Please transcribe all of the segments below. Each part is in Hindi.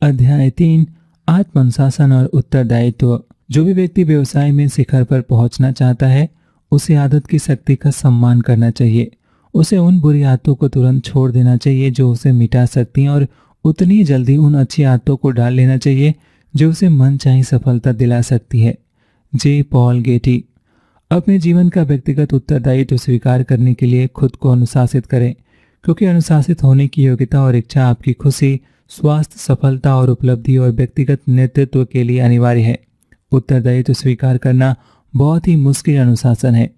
अध्याय 3। आत्म अनुशासन और उत्तरदायित्व। जो भी व्यक्ति व्यवसाय में शिखर पर पहुंचना चाहता है, उसे आदत की शक्ति का सम्मान करना चाहिए। उसे उन बुरी आदतों को तुरंत छोड़ देना चाहिए जो उसे मिटा सकती हैं, और उतनी ही जल्दी उन अच्छी आदतों को डाल लेना चाहिए जो उसे मनचाही सफलता दिला सकती है। जे पॉल गेटी। अपने जीवन का व्यक्तिगत उत्तरदायित्व स्वीकार करने के लिए खुद को अनुशासित करें, क्योंकि अनुशासित होने की योग्यता और इच्छा आपकी खुशी, स्वास्थ्य, सफलता और उपलब्धि और व्यक्तिगत नेतृत्व के लिए अनिवार्य है। उत्तरदायित्व स्वीकार करना बहुत ही मुश्किल अनुशासन है,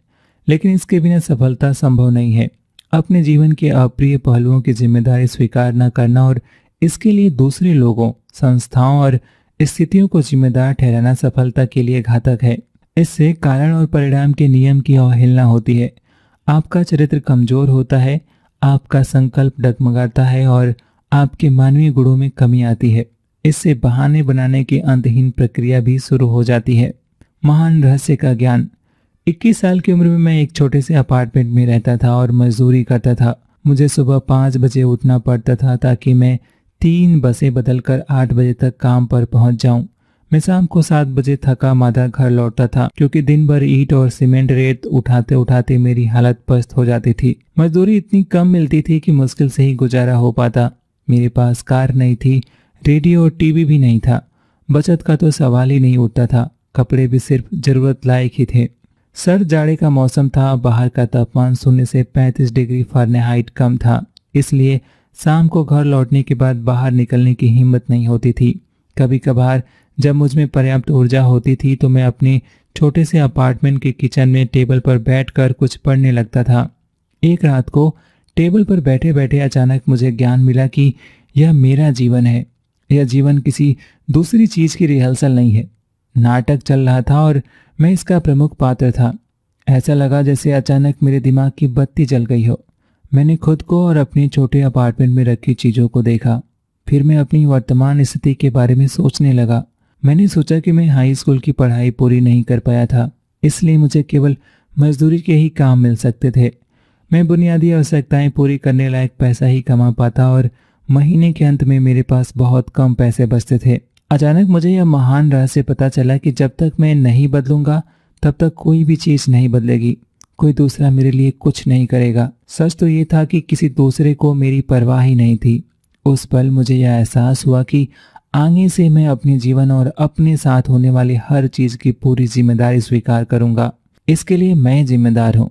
लेकिन इसके बिना सफलता संभव नहीं है। अपने जीवन के अप्रिय पहलुओं की जिम्मेदारी स्वीकार न करना और इसके लिए दूसरे लोगों, संस्थाओं और स्थितियों को जिम्मेदार ठहराना सफलता के लिए घातक है। इससे कारण और परिणाम के नियम की अवहेलना होती है। आपका चरित्र कमजोर होता है, आपका संकल्प डगमगाता है और आपके मानवीय गुणों में कमी आती है। इससे बहाने बनाने की अंतहीन प्रक्रिया भी शुरू हो जाती है। महान रहस्य का ज्ञान। 21 साल की उम्र में मैं एक छोटे से अपार्टमेंट में रहता था और मजदूरी करता था। मुझे सुबह 5 बजे उठना पड़ता था ताकि मैं 3 बसें बदलकर 8 बजे तक काम पर पहुंच जाऊं। मैं शाम को 7 बजे थका मांदा घर लौटता था, क्योंकि दिन भर ईंट और सीमेंट रेत उठाते उठाते मेरी हालत पस्त हो जाती थी। मजदूरी इतनी कम मिलती थी कि मुश्किल से ही गुजारा हो पाता। मेरे पास कार नहीं थी, रेडियो और टीवी भी नहीं था। बचत का तो सवाल ही नहीं उठता था। कपड़े भी सिर्फ जरूरत लायक ही थे। सर्द जाड़े का मौसम था। बाहर का तापमान 0 से 35 डिग्री फ़ारेनहाइट कम था, इसलिए शाम को घर लौटने के बाद बाहर निकलने की हिम्मत नहीं होती थी। कभी कभार जब मुझ में पर्याप्त ऊर्जा होती थी तो मैं अपने छोटे से अपार्टमेंट के किचन में टेबल पर बैठकर कुछ पढ़ने लगता था। एक रात को टेबल पर बैठे बैठे अचानक मुझे ज्ञान मिला कि यह मेरा जीवन है। यह जीवन किसी दूसरी चीज की रिहर्सल नहीं है। नाटक चल रहा था और मैं इसका प्रमुख पात्र था। ऐसा लगा जैसे अचानक मेरे दिमाग की बत्ती जल गई हो। मैंने खुद को और अपने छोटे अपार्टमेंट में रखी चीजों को देखा। फिर मैं अपनी वर्तमान स्थिति के बारे में सोचने लगा। मैंने सोचा कि मैं हाई स्कूल की पढ़ाई पूरी नहीं कर पाया था, इसलिए मुझे केवल मजदूरी के ही काम मिल सकते थे। मैं बुनियादी आवश्यकताएं पूरी करने लायक पैसा ही कमा पाता और महीने के अंत में मेरे पास बहुत कम पैसे बचते थे। अचानक मुझे यह महान रहस्य पता चला कि जब तक मैं नहीं बदलूंगा तब तक कोई भी चीज नहीं बदलेगी। कोई दूसरा मेरे लिए कुछ नहीं करेगा। सच तो ये था कि किसी दूसरे को मेरी परवाह ही नहीं थी। उस पल मुझे यह एहसास हुआ कि आगे से मैं अपने जीवन और अपने साथ होने वाली हर चीज की पूरी जिम्मेदारी स्वीकार करूंगा। इसके लिए मैं जिम्मेदार हूँ।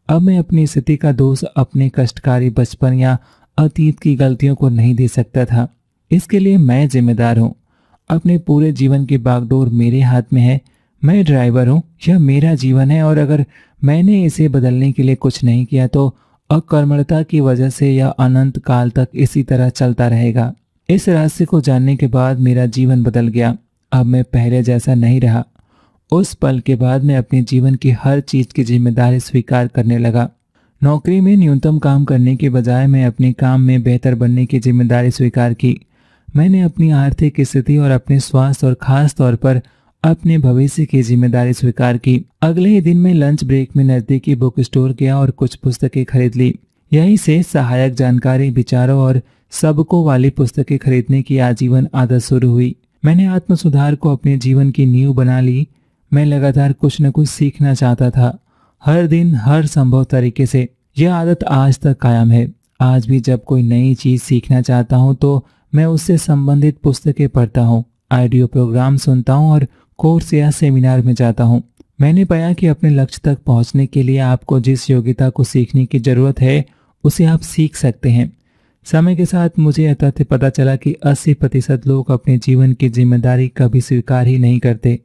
अब मैं अपनी स्थिति का दोष अपने कष्टकारी बचपन या अतीत की गलतियों को नहीं दे सकता था। इसके लिए मैं जिम्मेदार हूँ। अपने पूरे जीवन की बागडोर मेरे हाथ में है। मैं ड्राइवर हूँ। यह मेरा जीवन है और अगर मैंने इसे बदलने के लिए कुछ नहीं किया तो अकर्मण्यता की वजह से यह अनंत काल तक इसी तरह चलता रहेगा। इस रहस्य को जानने के बाद मेरा जीवन बदल गया। अब मैं पहले जैसा नहीं रहा। उस पल के बाद मैं अपने जीवन की हर चीज की जिम्मेदारी स्वीकार करने लगा। नौकरी में न्यूनतम काम करने के बजाय मैं अपने काम में बेहतर बनने की जिम्मेदारी स्वीकार की। मैंने अपनी आर्थिक स्थिति और अपने स्वास्थ्य और खास तौर पर अपने भविष्य की जिम्मेदारी स्वीकार की। अगले ही दिन मैं लंच ब्रेक में नजदीकी बुक स्टोर गया और कुछ पुस्तकें खरीद ली। यहीं से सहायक जानकारी, विचारों और सबको वाली पुस्तकें खरीदने की आजीवन आदत शुरू हुई। मैंने आत्म सुधार को अपने जीवन की नींव बना ली। मैं लगातार कुछ न कुछ सीखना चाहता था, हर दिन, हर संभव तरीके से। यह आदत आज तक कायम है। आज भी जब कोई नई चीज सीखना चाहता हूँ तो मैं उससे संबंधित पुस्तकें पढ़ता हूँ, ऑडियो प्रोग्राम सुनता हूँ और कोर्स या सेमिनार में जाता हूँ। मैंने पाया कि अपने लक्ष्य तक पहुँचने के लिए आपको जिस योग्यता को सीखने की जरूरत है उसे आप सीख सकते हैं। समय के साथ मुझे यह तथ्य पता चला कि 80% लोग अपने जीवन की जिम्मेदारी कभी स्वीकार ही नहीं करते।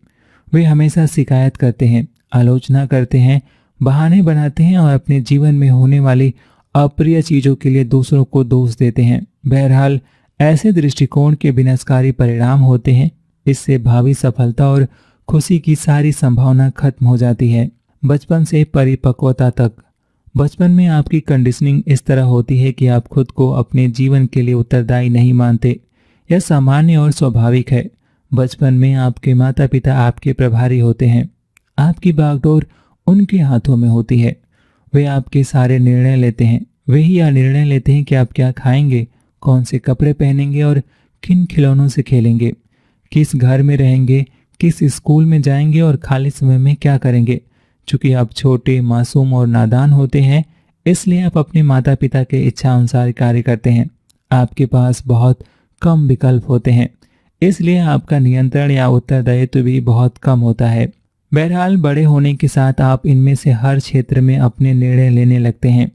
वे हमेशा शिकायत करते हैं, आलोचना करते हैं, बहाने बनाते हैं और अपने जीवन में होने वाली अप्रिय चीजों के लिए दूसरों को दोष देते हैं। बहरहाल, ऐसे दृष्टिकोण के विनाशकारी परिणाम होते हैं। इससे भावी सफलता और खुशी की सारी संभावना खत्म हो जाती है। बचपन से परिपक्वता तक। बचपन में आपकी कंडीशनिंग इस तरह होती है कि आप खुद को अपने जीवन के लिए उत्तरदायी नहीं मानते। यह सामान्य और स्वाभाविक है। बचपन में आपके माता पिता आपके प्रभारी होते हैं। आपकी बागडोर उनके हाथों में होती है। वे आपके सारे निर्णय लेते हैं। वे ही यह निर्णय लेते हैं कि आप क्या खाएंगे, कौन से कपड़े पहनेंगे और किन खिलौनों से खेलेंगे, किस घर में रहेंगे, किस स्कूल में जाएंगे और खाली समय में क्या करेंगे। चूंकि आप छोटे, मासूम और नादान होते हैं, इसलिए आप अपने माता पिता के इच्छा अनुसार कार्य करते हैं। आपके पास बहुत कम विकल्प होते हैं, इसलिए आपका नियंत्रण या उत्तरदायित्व भी बहुत कम होता है। बहरहाल, बड़े होने के साथ आप इनमें से हर क्षेत्र में अपने निर्णय लेने लगते हैं।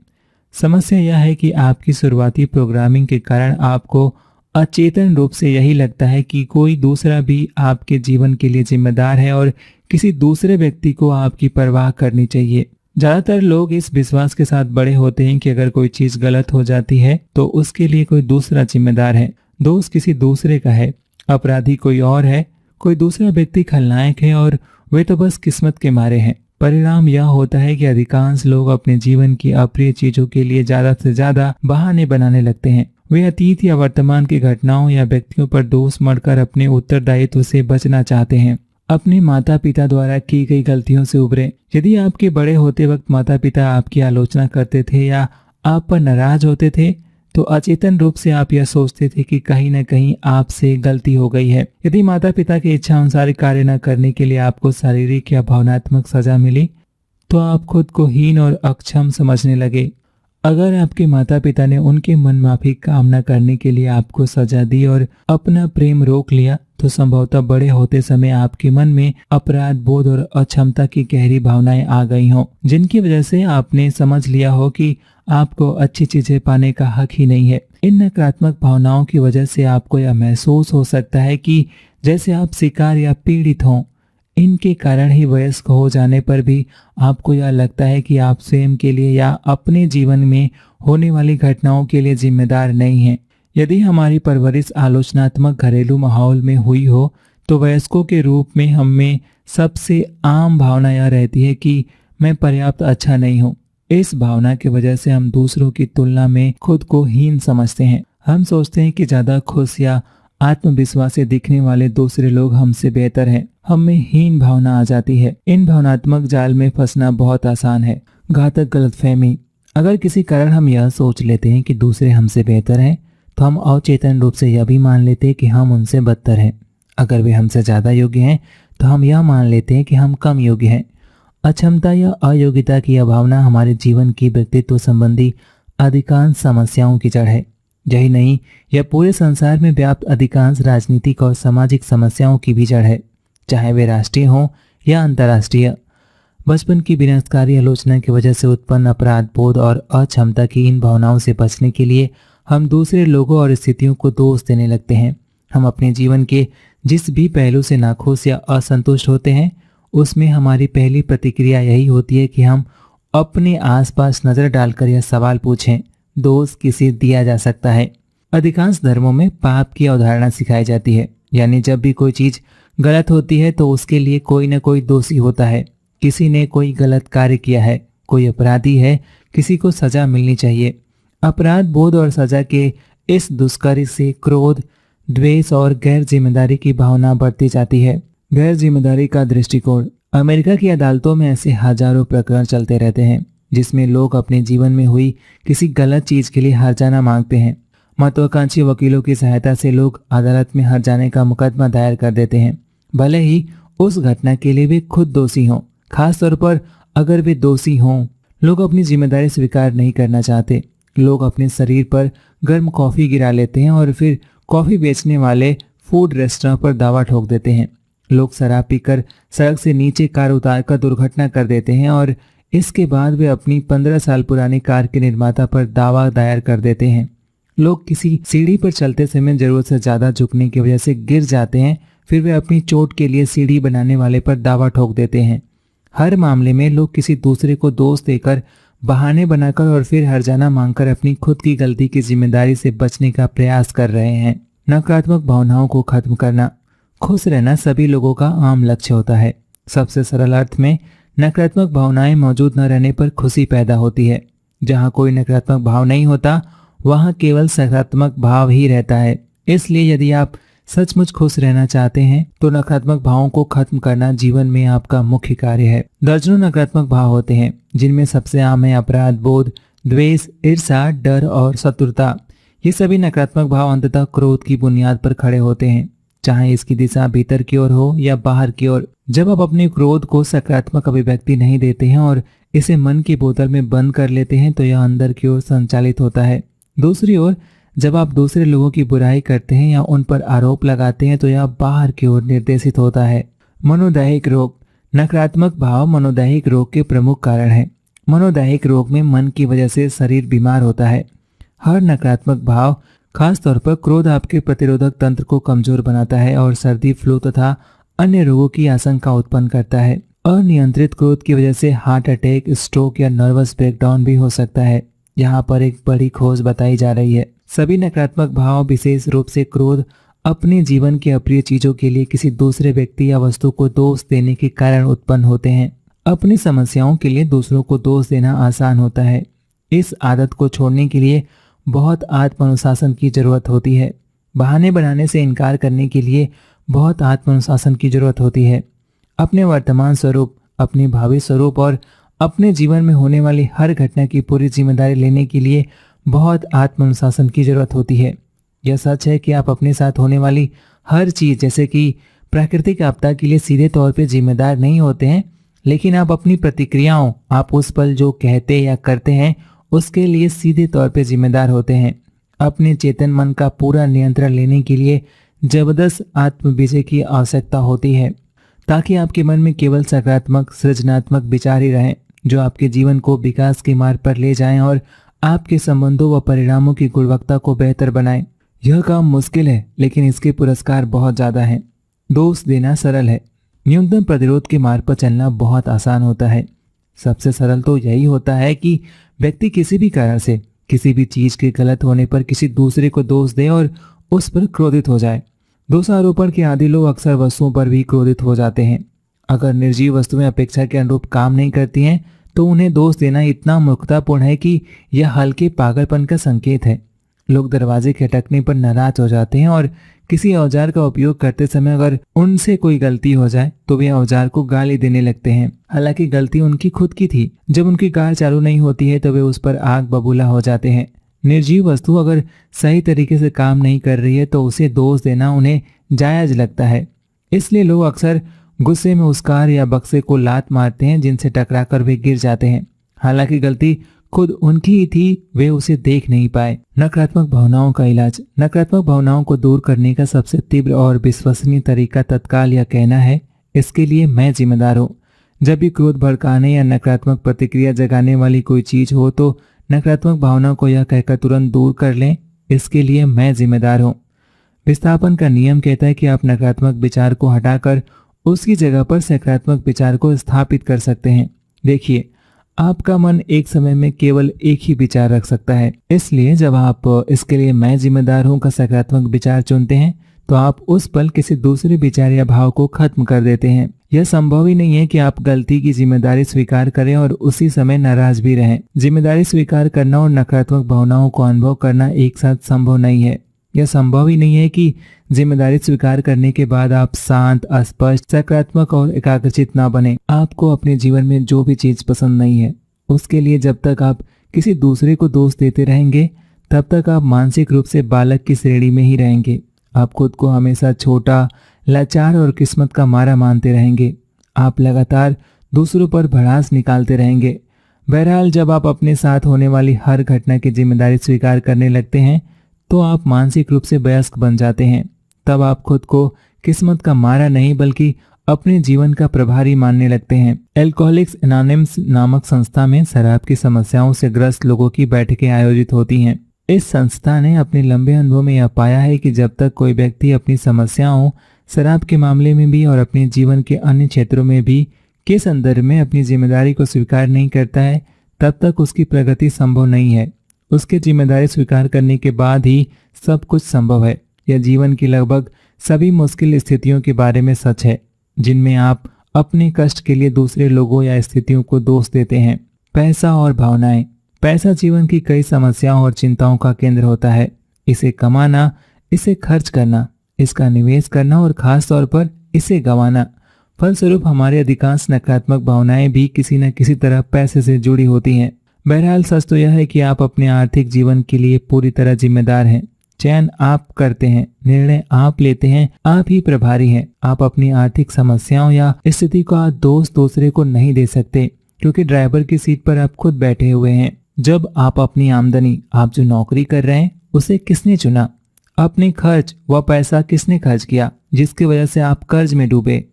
समस्या यह है कि आपकी शुरुआती प्रोग्रामिंग के कारण आपको अचेतन रूप से यही लगता है कि कोई दूसरा भी आपके जीवन के लिए जिम्मेदार है और किसी दूसरे व्यक्ति को आपकी परवाह करनी चाहिए। ज्यादातर लोग इस विश्वास के साथ बड़े होते हैं कि अगर कोई चीज गलत हो जाती है तो उसके लिए कोई दूसरा जिम्मेदार है। दोष किसी दूसरे का है, अपराधी कोई और है, कोई दूसरा व्यक्ति खलनायक है और वे तो बस किस्मत के मारे हैं। परिणाम यह होता है कि अधिकांश लोग अपने जीवन की अप्रिय चीजों के लिए ज्यादा से ज्यादा बहाने बनाने लगते हैं। वे अतीत या वर्तमान की घटनाओं या व्यक्तियों पर दोष मढ़कर अपने उत्तरदायित्व से बचना चाहते हैं। अपने माता पिता द्वारा की गई गलतियों से उबरे। यदि आपके बड़े होते वक्त माता पिता आपकी आलोचना करते थे या आप पर नाराज होते थे, तो अचेतन रूप से आप यह सोचते थे कि कहीं न कहीं आपसे गलती हो गई है। यदि माता पिता की इच्छा अनुसार कार्य न करने के लिए आपको शारीरिक या भावनात्मक सजा मिली, तो आप खुद को हीन और अक्षम समझने लगे। अगर आपके माता पिता ने उनके मनमाफी काम न करने के लिए आपको सजा दी और अपना प्रेम रोक लिया, तो संभवतः बड़े होते समय आपके मन में अपराध बोध और अक्षमता की गहरी भावनाएं आ गई हों, जिनकी वजह से आपने समझ लिया हो कि आपको अच्छी चीजें पाने का हक ही नहीं है। इन नकारात्मक भावनाओं की वजह से आपको यह महसूस हो सकता है कि जैसे आप शिकार या पीड़ित हों। इनके कारण ही वयस्क हो जाने पर भी आपको यह लगता है कि आप स्वयं के लिए या अपने जीवन में होने वाली घटनाओं के लिए जिम्मेदार नहीं हैं। यदि हमारी परवरिश आलोचनात्मक घरेलू माहौल में हुई हो, तो वयस्कों के रूप में हम में सबसे आम भावना यह रहती है कि मैं पर्याप्त अच्छा नहीं हूँ। इस भावना की वजह से हम दूसरों की तुलना में खुद को हीन समझते हैं। हम सोचते हैं कि ज्यादा खुश या आत्मविश्वासी दिखने वाले दूसरे लोग हमसे बेहतर हैं। हम में हीन भावना आ जाती है। इन भावनात्मक जाल में फंसना बहुत आसान है। घातक गलतफहमी। अगर किसी कारण हम यह सोच लेते हैं कि दूसरे हमसे बेहतर हैं, तो हम अवचेतन रूप से यह भी मान लेते हैं कि हम उनसे बदतर हैं। अगर वे हमसे ज्यादा योग्य हैं, तो हम यह मान लेते हैं कि हम कम योग्य हैं। अक्षमता या अयोग्यता की यह भावना हमारे जीवन की व्यक्तित्व संबंधी अधिकांश समस्याओं की जड़ है। यही नहीं, यह पूरे संसार में व्याप्त अधिकांश राजनीतिक और सामाजिक समस्याओं की भी जड़ है, चाहे वे राष्ट्रीय हों या अंतर्राष्ट्रीय। बचपन की विनाशकारी आलोचना की वजह से उत्पन्न अपराध बोध और अक्षमता की इन भावनाओं से बचने के लिए हम दूसरे लोगों और स्थितियों को दोष देने लगते हैं। हम अपने जीवन के जिस भी पहलू से नाखुश या असंतुष्ट होते हैं, उसमें हमारी पहली प्रतिक्रिया यही होती है कि हम अपने आसपास नजर डालकर यह सवाल पूछें, दोष किसे दिया जा सकता है। अधिकांश धर्मों में पाप की अवधारणा सिखाई जाती है, यानी जब भी कोई चीज गलत होती है तो उसके लिए कोई न कोई दोषी होता है। किसी ने कोई गलत कार्य किया है, कोई अपराधी है, किसी को सजा मिलनी चाहिए। अपराध बोध और सजा के इस दुष्कर्म से क्रोध, द्वेष और गैर जिम्मेदारी की भावना बढ़ती जाती है। गैर जिम्मेदारी का दृष्टिकोण। अमेरिका की अदालतों में ऐसे हजारों प्रकरण चलते रहते हैं जिसमें लोग अपने जीवन में हुई किसी गलत चीज के लिए हर्जाना मांगते हैं। महत्वाकांक्षी वकीलों की सहायता से लोग अदालत में हर्जाने का मुकदमा दायर कर देते हैं, भले ही उस घटना के लिए वे खुद दोषी हों। खासतौर पर अगर वे दोषी हों, लोग अपनी जिम्मेदारी स्वीकार नहीं करना चाहते। लोग अपने शरीर पर गर्म कॉफी गिरा लेते हैं और फिर कॉफी बेचने वाले फूड रेस्टोरेंट पर दावा ठोक देते हैं। लोग शराब पीकर सड़क से नीचे कार उतारकर दुर्घटना कर देते हैं और इसके बाद वे अपनी 15 साल पुरानी कार के निर्माता पर दावा दायर कर देते हैं। लोग किसी सीढ़ी पर चलते समय जरूरत से ज्यादा झुकने की वजह से गिर जाते हैं, फिर वे अपनी चोट के लिए सीढ़ी बनाने वाले पर दावा ठोक देते हैं। हर मामले में लोग किसी दूसरे को दोष देकर, बहाने बनाकर और फिर हर्जाना मांगकर अपनी खुद की गलती की जिम्मेदारी से बचने का प्रयास कर रहे हैं। नकारात्मक भावनाओं को खत्म करना। खुश रहना सभी लोगों का आम लक्ष्य होता है। सबसे सरल अर्थ में नकारात्मक भावनाएं मौजूद न रहने पर खुशी पैदा होती है। जहां कोई नकारात्मक भाव नहीं होता, वहां केवल सकारात्मक भाव ही रहता है। इसलिए यदि आप सचमुच खुश रहना चाहते हैं तो नकारात्मक भावों को खत्म करना जीवन में आपका मुख्य कार्य है। दर्जनों नकारात्मक भाव होते हैं, जिनमें सबसे आम है अपराध बोध, द्वेष, ईर्ष्या, डर और शत्रुता। ये सभी नकारात्मक भाव अंततः क्रोध की बुनियाद पर खड़े होते हैं, चाहे इसकी दिशा भीतर की ओर हो या बाहर की ओर। जब आप अपने क्रोध को सकारात्मक अभिव्यक्ति नहीं देते हैं और इसे मन की बोतल में बंद कर लेते हैं तो यह अंदर की ओर संचालित होता है। दूसरी ओर जब आप दूसरे लोगों की बुराई करते हैं या उन पर आरोप लगाते हैं तो यह बाहर की ओर निर्देशित होता है। मनोदैहिक रोग। नकारात्मक भाव मनोदैहिक रोग के प्रमुख कारण है। मनोदैहिक रोग में मन की वजह से शरीर बीमार होता है। हर नकारात्मक भाव, खास तौर पर क्रोध, आपके प्रतिरोधक तंत्र को कमजोर बनाता है और सर्दी, फ्लू तथा अन्य रोगों की आशंका उत्पन्न करता है। अनियंत्रित क्रोध की वजह से हार्ट अटैक, स्ट्रोक या नर्वस ब्रेकडाउन भी हो सकता है। यहाँ पर एक बड़ी खोज बताई जा रही है। सभी नकारात्मक भाव, विशेष रूप से क्रोध, अपने जीवन की अप्रिय चीजों के लिए किसी दूसरे व्यक्ति या वस्तु को दोष देने के कारण उत्पन्न होते हैं। अपनी समस्याओं के लिए दूसरों को दोष देना आसान होता है। इस आदत को छोड़ने के लिए बहुत आत्म अनुशासन की जरूरत होती है। बहाने बनाने से इनकार करने के लिए बहुत आत्म अनुशासन की जरूरत होती है। अपने वर्तमान स्वरूप, अपने भावी स्वरूप और अपने जीवन में होने वाली हर घटना की पूरी जिम्मेदारी लेने के लिए बहुत आत्म अनुशासन की जरूरत होती है। यह सच है कि आप अपने साथ होने वाली हर चीज, जैसे कि प्राकृतिक आपदा के लिए सीधे तौर पर जिम्मेदार नहीं होते हैं, लेकिन आप अपनी प्रतिक्रियाओं, आप उस पल जो कहते या करते हैं उसके लिए सीधे तौर पर जिम्मेदार होते हैं। अपने चेतन मन का पूरा नियंत्रण लेने के लिए जबरदस्त आत्मविजय की आवश्यकता होती है, ताकि आपके मन में केवल सकारात्मक, सृजनात्मक विचार ही रहें जो आपके जीवन को विकास के मार्ग पर ले जाएं और आपके संबंधों व परिणामों की गुणवत्ता को बेहतर बनाएं। यह काम मुश्किल है, लेकिन इसके पुरस्कार बहुत ज्यादा हैं। दोष देना सरल है, न्यूनतम प्रतिरोध के मार्ग पर चलना बहुत आसान होता है। सबसे सरल तो यही होता है कि व्यक्ति किसी भी कारण से, किसी भी चीज के गलत होने पर किसी दूसरे को दोष दे और उस पर क्रोधित हो जाए। दोषारोपण के आदी लोग अक्सर वस्तुओं पर भी क्रोधित हो जाते हैं। अगर निर्जीव वस्तुएं अपेक्षा के अनुरूप काम नहीं करती हैं तो उन्हें दोष देना इतना मूर्खतापूर्ण है कि यह हल्के पागलपन का संकेत है। लोग दरवाजे के अटकने पर नाराज हो जाते हैं और किसी औजार का उपयोग करते समय अगर उनसे कोई गलती हो जाए तो वे औजार को गाली देने लगते हैं, हालांकि गलती उनकी खुद की थी। जब उनकी कार चालू नहीं होती है तो वे उस पर आग बबूला हो जाते हैं। निर्जीव वस्तु अगर सही तरीके से काम नहीं कर रही है तो उसे दोष देना उन्हें जायज लगता है। इसलिए लोग अक्सर गुस्से में उस कार या बक्से को लात मारते हैं जिनसे टकराकर वे गिर जाते हैं, हालांकि गलती खुद उनकी ही थी, वे उसे देख नहीं पाए। नकारात्मक भावनाओं का इलाज। नकारात्मक भावनाओं को दूर करने का सबसे तीव्र और विश्वसनीय तरीका तत्काल यह कहना है, इसके लिए मैं जिम्मेदार हूँ। जब भी क्रोध भड़काने या नकारात्मक प्रतिक्रिया जगाने वाली कोई चीज हो तो नकारात्मक भावना को यह कहकर तुरंत दूर कर लें, इसके लिए मैं जिम्मेदार हूँ। विस्थापन का नियम कहता है कि आप नकारात्मक विचार को हटाकर उसकी जगह पर सकारात्मक विचार को स्थापित कर सकते हैं। देखिए, आपका मन एक समय में केवल एक ही विचार रख सकता है, इसलिए जब आप इसके लिए मैं जिम्मेदार हूं का सकारात्मक विचार चुनते हैं तो आप उस पल किसी दूसरे विचार या भाव को खत्म कर देते हैं। यह संभव ही नहीं है कि आप गलती की जिम्मेदारी स्वीकार करें और उसी समय नाराज भी रहें। जिम्मेदारी स्वीकार करना और नकारात्मक भावनाओं को अनुभव करना एक साथ संभव नहीं है। यह संभव ही नहीं है कि जिम्मेदारी स्वीकार करने के बाद आप शांत, अस्पष्ट, सकारात्मक और एकाग्रचित ना बने। आपको अपने जीवन में जो भी चीज पसंद नहीं है उसके लिए जब तक आप किसी दूसरे को दोष देते रहेंगे तब तक आप मानसिक रूप से बालक की श्रेणी में ही रहेंगे। आप खुद को हमेशा छोटा, लाचार और किस्मत का मारा मानते रहेंगे। आप लगातार दूसरों पर भड़ास निकालते रहेंगे। बहरहाल, जब आप अपने साथ होने वाली हर घटना की जिम्मेदारी स्वीकार करने लगते हैं तो आप मानसिक रूप से वयस्क बन जाते हैं। तब आप खुद को किस्मत का मारा नहीं बल्कि अपने जीवन का प्रभारी मानने लगते हैं। एल्कोहलिक्स एनोनिमस नामक संस्था में शराब की समस्याओं से ग्रस्त लोगों की बैठकें आयोजित होती हैं। इस संस्था ने अपने लंबे अनुभव में यह पाया है कि जब तक कोई व्यक्ति अपनी समस्याओं, शराब के मामले में भी और अपने जीवन के अन्य क्षेत्रों में भी के संदर्भ में अपनी जिम्मेदारी को स्वीकार नहीं करता है, तब तक उसकी प्रगति संभव नहीं है। उसके जिम्मेदारी स्वीकार करने के बाद ही सब कुछ संभव है। यह जीवन की लगभग सभी मुश्किल स्थितियों के बारे में सच है जिनमें आप अपने कष्ट के लिए दूसरे लोगों या स्थितियों को दोष देते हैं। पैसा और भावनाएं। पैसा जीवन की कई समस्याओं और चिंताओं का केंद्र होता है। इसे कमाना, इसे खर्च करना, इसका निवेश करना और खास तौर पर इसे गंवाना। फलस्वरूप हमारे अधिकांश नकारात्मक भावनाएं भी किसी न किसी तरह पैसे से जुड़ी होती हैं। बहरहाल सच तो यह है कि आप अपने आर्थिक जीवन के लिए पूरी तरह जिम्मेदार हैं। चयन आप करते हैं, निर्णय आप लेते हैं, आप ही प्रभारी हैं। आप अपनी आर्थिक समस्याओं या स्थिति का दोष दूसरे को नहीं दे सकते, क्योंकि ड्राइवर की सीट पर आप खुद बैठे हुए हैं। जब आप अपनी आमदनी, आप जो नौकरी कर रहे हैं, उसे किसने चुना? अपने खर्च, वह पैसा किसने खर्च किया जिसकी वजह से आप कर्ज में डूबे?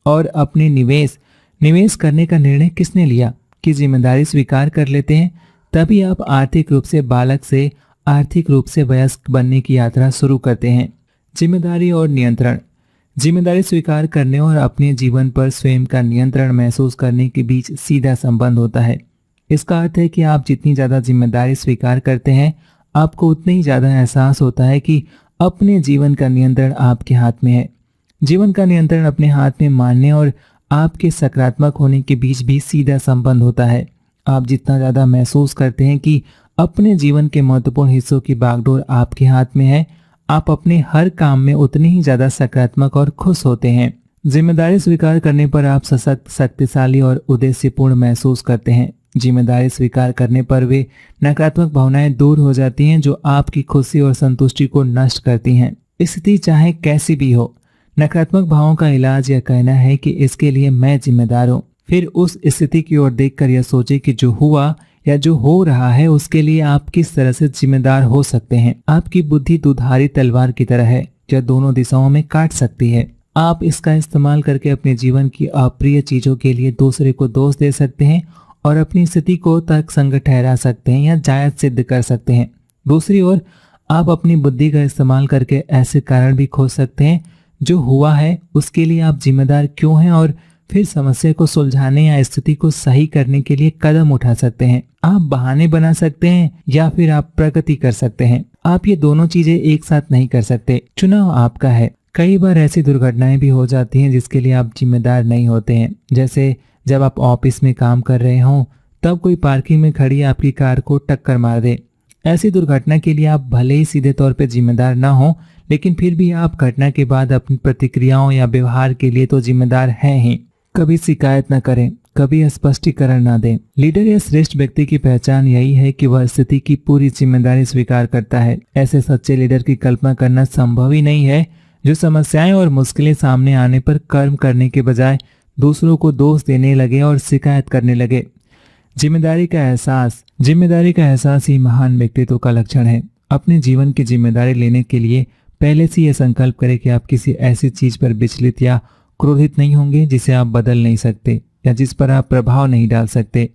और अपने निवेश करने का निर्णय किसने लिया? की जिम्मेदारी स्वीकार कर लेते हैं, तभी आप आर्थिक रूप से बालक से आर्थिक रूप से वयस्क बनने की यात्रा शुरू करते हैं। जिम्मेदारी और नियंत्रण। जिम्मेदारी स्वीकार करने और अपने जीवन पर स्वयं का नियंत्रण महसूस करने के बीच सीधा संबंध होता है। इसका अर्थ है कि आप जितनी ज्यादा जिम्मेदारी स्वीकार करते हैं, आपको उतना ही ज्यादा एहसास होता है कि अपने जीवन का नियंत्रण आपके हाथ में है। जीवन का नियंत्रण अपने हाथ में मानने और आपके सकारात्मक होने के बीच भी सीधा संबंध होता है। आप जितना ज्यादा महसूस करते हैं कि अपने जीवन के महत्वपूर्ण हिस्सों की बागडोर आपके हाथ में है, आप अपने हर काम में उतने ही ज्यादा सकारात्मक और खुश होते हैं। जिम्मेदारी स्वीकार करने पर आप सशक्त, शक्तिशाली और उद्देश्यपूर्ण महसूस करते हैं। जिम्मेदारी स्वीकार करने पर वे नकारात्मक भावनाएं दूर हो जाती हैं जो आपकी खुशी और संतुष्टि को नष्ट करती हैं। स्थिति चाहे कैसी भी हो, नकारात्मक भावों का इलाज यह कहना है कि इसके लिए मैं जिम्मेदार हूँ। फिर उस स्थिति की ओर देखकर यह सोचे कि जो हुआ या जो हो रहा है उसके लिए आप किस तरह से जिम्मेदार हो सकते हैं। आपकी बुद्धि दुधारी तलवार की तरह है, जो दोनों दिशाओं में काट सकती है। आप इसका इस्तेमाल करके अपने जीवन की अप्रिय चीजों के लिए दूसरे को दोष दे सकते हैं और अपनी स्थिति को तर्कसंगत ठहरा सकते हैं या जायज सिद्ध कर सकते हैं। दूसरी ओर आप अपनी बुद्धि का इस्तेमाल करके ऐसे कारण भी खोज सकते हैं जो हुआ है उसके लिए आप जिम्मेदार क्यों हैं, और फिर समस्या को सुलझाने या स्थिति को सही करने के लिए कदम उठा सकते हैं। आप बहाने बना सकते हैं या फिर आप प्रगति कर सकते हैं। आप ये दोनों चीजें एक साथ नहीं कर सकते। चुनाव आपका है। कई बार ऐसी दुर्घटनाएं भी हो जाती हैं जिसके लिए आप जिम्मेदार नहीं होते हैं। जैसे जब आप ऑफिस में काम कर रहे हों, तब कोई पार्किंग में खड़ी आपकी कार को टक्कर मार दे। ऐसी दुर्घटना के लिए आप भले ही सीधे तौर पर जिम्मेदार ना हो, लेकिन फिर भी आप घटना के बाद अपनी प्रतिक्रियाओं या व्यवहार के लिए तो जिम्मेदार हैं ही। कभी शिकायत न करें, कभी स्पष्टीकरण न दें। लीडर या श्रेष्ठ व्यक्ति की पहचान यही है कि वह स्थिति की पूरी जिम्मेदारी स्वीकार करता है। ऐसे सच्चे लीडर की कल्पना करना संभव ही नहीं है जो समस्याएं और मुश्किलें सामने आने पर कर्म करने के बजाय दूसरों को दोष देने लगे और शिकायत करने लगे। जिम्मेदारी का एहसास ही महान व्यक्तित्व का लक्षण है। अपने जीवन की जिम्मेदारी लेने के लिए पहले से यह संकल्प करें कि आप किसी ऐसी चीज पर विचलित या क्रोधित नहीं होंगे जिसे आप बदल नहीं सकते या जिस पर आप प्रभाव नहीं डाल सकते।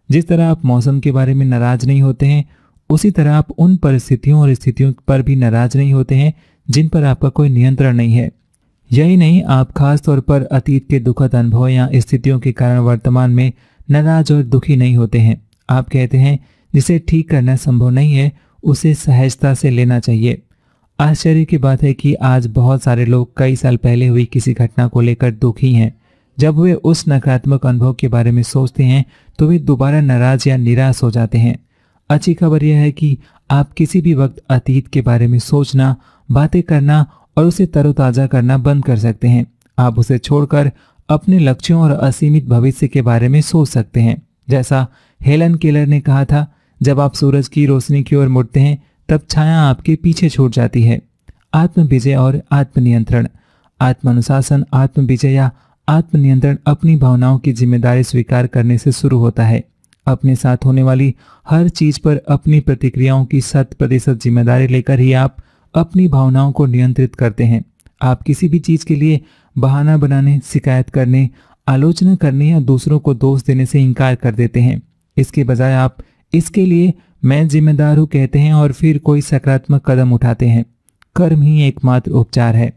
जिस तरह आप मौसम के बारे में नाराज नहीं होते हैं, उसी तरह आप उन परिस्थितियों और स्थितियों पर भी नाराज नहीं होते हैं जिन पर आपका कोई नियंत्रण नहीं है। यही नहीं, आप खास तौर पर अतीत के दुखद अनुभव या स्थितियों के कारण वर्तमान में नाराज और दुखी नहीं होते हैं। आप कहते हैं जिसे ठीक करना संभव नहीं है उसे सहजता से लेना चाहिए। आश्चर्य की बात है कि आज बहुत सारे लोग कई साल पहले हुई किसी घटना को लेकर दुखी हैं। जब वे उस नकारात्मक अनुभव के बारे में सोचते हैं तो वे दोबारा नाराज या निराश हो जाते हैं। अच्छी खबर यह है कि आप किसी भी वक्त अतीत के बारे में सोचना, बातें करना और उसे तरोताजा करना बंद कर सकते हैं। आप उसे छोड़कर अपने लक्ष्यों और असीमित भविष्य के बारे में सोच सकते हैं। जैसा हेलन केलर ने कहा था, जब आप सूरज की रोशनी की ओर मुड़ते हैं तब छाया आपके पीछे छूट जाती है। आत्मविजय और आत्मनियंत्रण। आत्मानुशासन, आत्मविजय या आत्मनियंत्रण अपनी भावनाओं की जिम्मेदारी स्वीकार करने से शुरू होता है। अपने साथ होने वाली हर चीज पर अपनी प्रतिक्रियाओं की 100% जिम्मेदारी लेकर ही आप अपनी भावनाओं को नियंत्रित करते हैं। आप किसी भी चीज के लिए बहाना बनाने, शिकायत करने, आलोचना करने या दूसरों को दोष देने से इनकार कर देते हैं। इसके बजाय आप इसके लिए मैं जिम्मेदार हूं कहते हैं और फिर कोई सकारात्मक कदम उठाते हैं। कर्म ही एकमात्र उपचार है।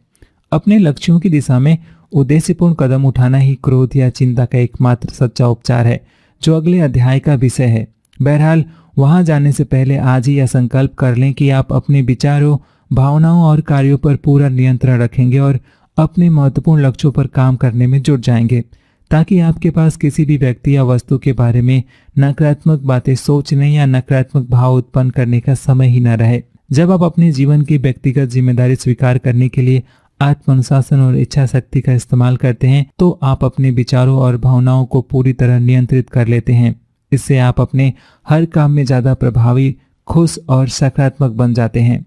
अपने लक्ष्यों की दिशा में उद्देश्यपूर्ण कदम उठाना ही क्रोध या चिंता का एकमात्र सच्चा उपचार है, जो अगले अध्याय का विषय है। बहरहाल वहां जाने से पहले आज ही यह संकल्प कर लें कि आप अपने विचारों, भावनाओं और कार्यों पर पूरा नियंत्रण रखेंगे और अपने महत्वपूर्ण लक्ष्यों पर काम करने में जुट जाएंगे, ताकि आपके पास किसी भी व्यक्ति या वस्तु के बारे में नकारात्मक बातें सोचने या नकारात्मक भाव उत्पन्न करने का समय ही न रहे। जब आप अपने जीवन की व्यक्तिगत जिम्मेदारी स्वीकार करने के लिए आत्मानुशासन और इच्छा शक्ति का इस्तेमाल करते हैं तो आप अपने विचारों और भावनाओं को पूरी तरह नियंत्रित कर लेते हैं। इससे आप अपने हर काम में ज्यादा प्रभावी, खुश और सकारात्मक बन जाते हैं।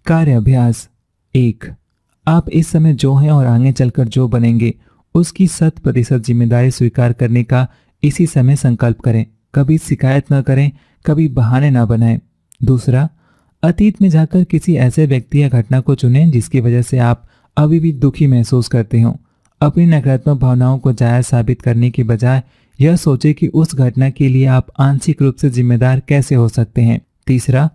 कार्य अभ्यास 1। आप इस समय जो हैं और आगे चलकर जो बनेंगे उसकी 100% जिम्मेदारी स्वीकार करने का इसी समय संकल्प करें। कभी शिकायत न करें, कभी बहाने न बनाएं। दूसरा, अतीत में जाकर किसी ऐसे व्यक्ति या घटना को चुनें जिसकी वजह से आप अभी भी दुखी महसूस करते हो। अपनी नकारात्मक भावनाओं को जायज साबित करने के बजाय यह सोचें कि उस घटना के लिए आप आंशिक रूप से जिम्मेदार कैसे हो सकते हैं। तीसरा,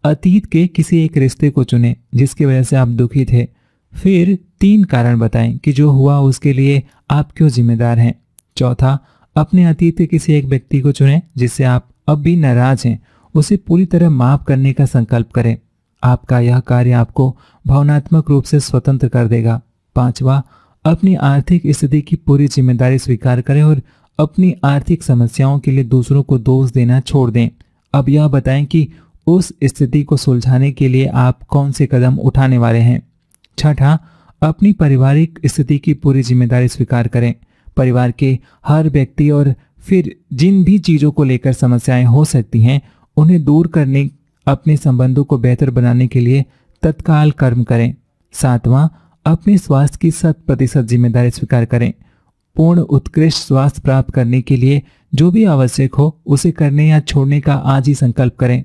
अतीत के किसी एक रिश्ते को चुनें जिसकी वजह से आप दुखी थे। फिर 3 कारण बताएं कि जो हुआ उसके लिए आप क्यों जिम्मेदार हैं। चौथा, अपने अतीत के किसी एक व्यक्ति को चुनें जिससे आप अब भी नाराज हैं, उसे पूरी तरह माफ करने का संकल्प करें। आपका यह कार्य आपको भावनात्मक रूप से स्वतंत्र कर देगा। 5वां, अपनी आर्थिक स्थिति की पूरी जिम्मेदारी स्वीकार करें और अपनी आर्थिक समस्याओं के लिए दूसरों को दोष देना छोड़ दें। अब यह बताएं कि उस स्थिति को सुलझाने के लिए आप कौन से कदम उठाने वाले हैं। 6ठा, अपनी पारिवारिक स्थिति की पूरी जिम्मेदारी स्वीकार करें। परिवार के हर व्यक्ति और फिर जिन भी चीजों को लेकर समस्याएं हो सकती हैं उन्हें दूर करने, अपने संबंधों को बेहतर बनाने के लिए तत्काल कर्म करें। 7वां, अपने स्वास्थ्य की 100% जिम्मेदारी स्वीकार करें। पूर्ण उत्कृष्ट स्वास्थ्य प्राप्त करने के लिए जो भी आवश्यक हो उसे करने या छोड़ने का आज ही संकल्प करें।